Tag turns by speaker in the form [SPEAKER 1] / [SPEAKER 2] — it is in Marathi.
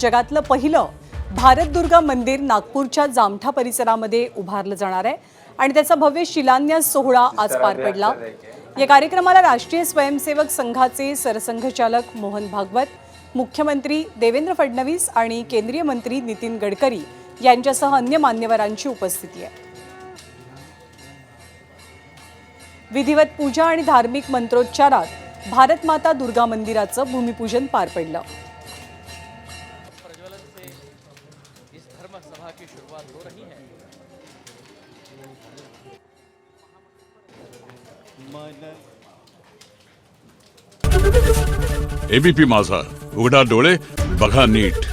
[SPEAKER 1] जगातलं पहिलं भारत दुर्गा मंदिर नागपूरच्या जामठा परिसरामध्ये उभारलं जाणार आहे आणि त्याचा भव्य शिलान्यास सोहळा आज पार पडला। या कार्यक्रमाला राष्ट्रीय स्वयंसेवक संघाचे सरसंघचालक मोहन भागवत, मुख्यमंत्री देवेंद्र फडणवीस आणि केंद्रीय मंत्री नितीन गडकरी यांच्यासह अन्य मान्यवरांची उपस्थिती आहे। विधिवत पूजा आणि धार्मिक मंत्रोच्चारात भारत माता दुर्गा मंदिराचं भूमिपूजन पार पडलं।
[SPEAKER 2] इस धर्म सभा की शुरुआत हो रही है।
[SPEAKER 3] एबीपी माझा, उघडा डोळे बघा नीट।